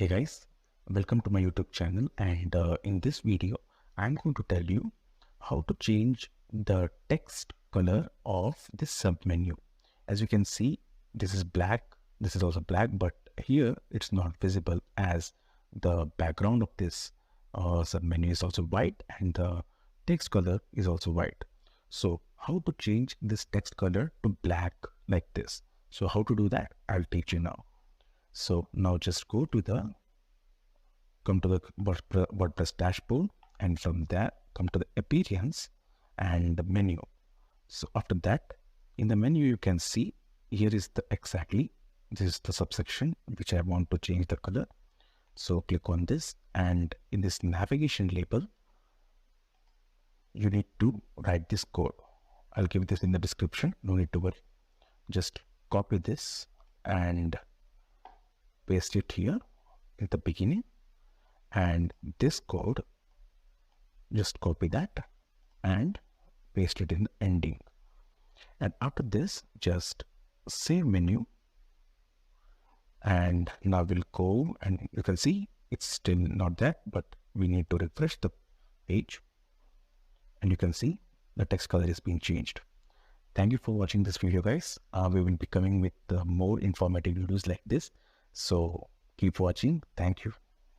Hey guys, welcome to my YouTube channel, and in this video I'm going to tell you how to change the text color of this submenu. As you can see, this is black, this is also black, but here it's not visible as the background of this submenu is also white and the text color is also white. So how to change this text color to black like this? So how to do that, I'll teach you now. So now just come to the WordPress dashboard, and from there come to the appearance and the menu. So after that, in the menu you can see here is this is the subsection which I want to change the color. So click on this, and in this navigation label you need to write this code. I'll give this in the description, no need to worry. Just copy this and paste it here in the beginning, and this code, just copy that and paste it in the ending. And after this, just save menu, and now we'll go, and you can see it's still not there, but we need to refresh the page, and you can see the text color is being changed. Thank you for watching this video, guys. We will be coming with more informative videos like this, so keep watching. Thank you.